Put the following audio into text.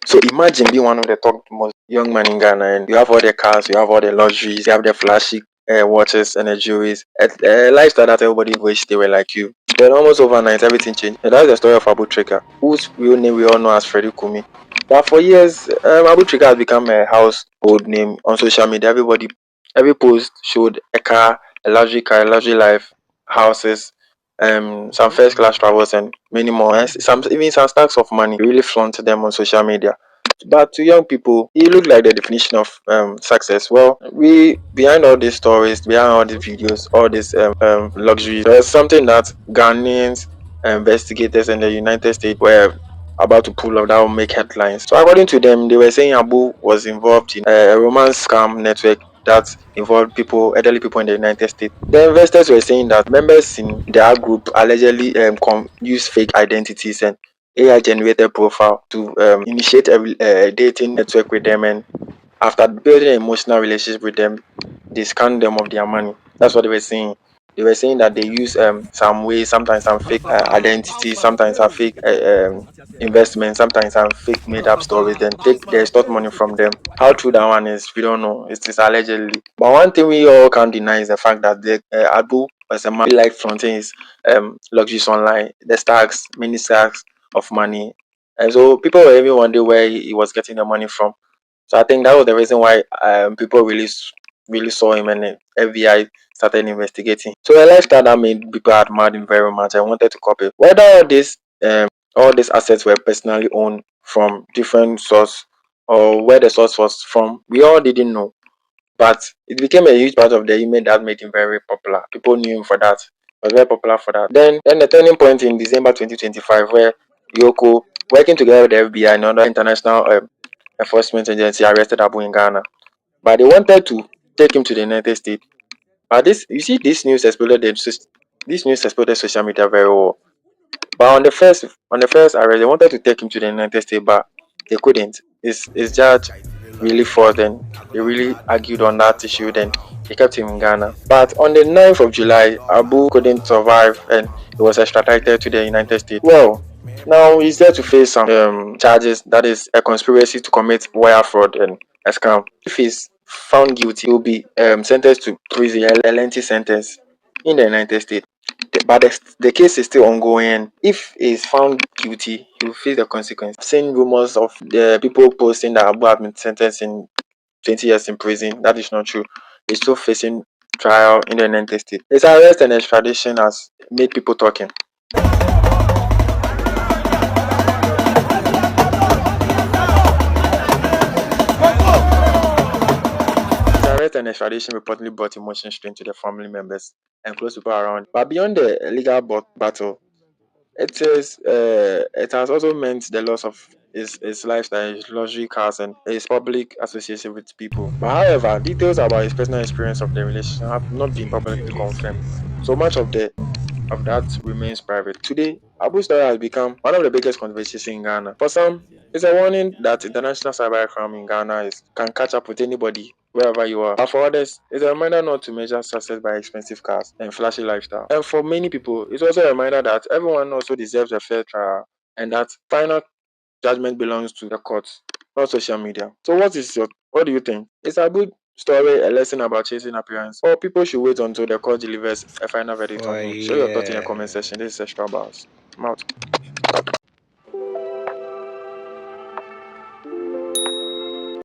So imagine being one of the top most young men in Ghana, and you have all the cars, you have all the luxuries, you have the flashy watches and the jewelries, a lifestyle that everybody wished they were like you. Then almost overnight, everything changed. And that's the story of Abu Trica, whose real name we all know as Freddie Kumi. But for years, Abu Trica has become a household name on social media. Every post showed a car, a luxury life, houses, some first class travels, and many more. And some stacks of money. He really flaunted them on social media. But to young people, he looked like the definition of success. Well, we behind all these stories, behind all these videos, all these luxury, there's something that Ghanaians, investigators in the United States were about to pull up that will make headlines. So according to them, they were saying Abu was involved in a romance scam network that involved elderly people in the United States. The investors were saying that members in their group allegedly use fake identities and AI generated profile to initiate a dating network with them, and after building an emotional relationship with them, they scam them of their money. That's what they were saying. They were saying that they use some way, sometimes some fake identities, sometimes some fake investments, sometimes some fake made up stories. Then take they extort money from them. How true that one is, we don't know. It's allegedly. But one thing we all can't deny is the fact that the Abu was a man like fronting his luxuries online, the stacks, many stacks of money, and so people were even wondering where he was getting the money from. So I think that was the reason why people really saw him, and the FBI started investigating. So a lifestyle that made people admire him very much. I wanted to copy. Whether all these assets were personally owned from different source or where the source was from, we all didn't know. But it became a huge part of the image that made him very popular. People knew him for that. Was very popular for that. Then the turning point in December 2025, where Yoko, working together with the FBI and other international enforcement agency, arrested Abu in Ghana. But they wanted to take him to the United States. But this news exploded social media very well. But on the first arrest, they wanted to take him to the United States, but they couldn't. His judge really fought, and they really argued on that issue. Then they kept him in Ghana. But on the 9th of July, Abu couldn't survive, and he was extradited to the United States. Well, now he's there to face some charges, that is a conspiracy to commit wire fraud and a scam. If he's found guilty, he'll be sentenced to prison, a lengthy sentence in the United States. But the case is still ongoing. If he's found guilty, he will face the consequence. I've seen rumors of the people posting that Abu has been sentenced in 20 years in prison. That is not true. He's still facing trial in the United States. His arrest and extradition has made people talking. Arrest and extradition reportedly brought emotion strain to the family members and close people around. But beyond the legal battle, it has also meant the loss of his lifestyle, his luxury cars, and his public association with people. But however, details about his personal experience of the relationship have not been publicly confirmed. So much of that remains private. Today, Abu's story has become one of the biggest conversations in Ghana. For some, it's a warning that international cybercrime in Ghana can catch up with anybody wherever you are. But for others, it's a reminder not to measure success by expensive cars and flashy lifestyle. And for many people, it's also a reminder that everyone also deserves a fair trial, and that final judgment belongs to the courts, not social media. So what do you think? Is Abu story a lesson about chasing appearance, or people should wait until the court delivers a final verdict on him? Share your thoughts in the comment section. This is Extra Bars. I'm out.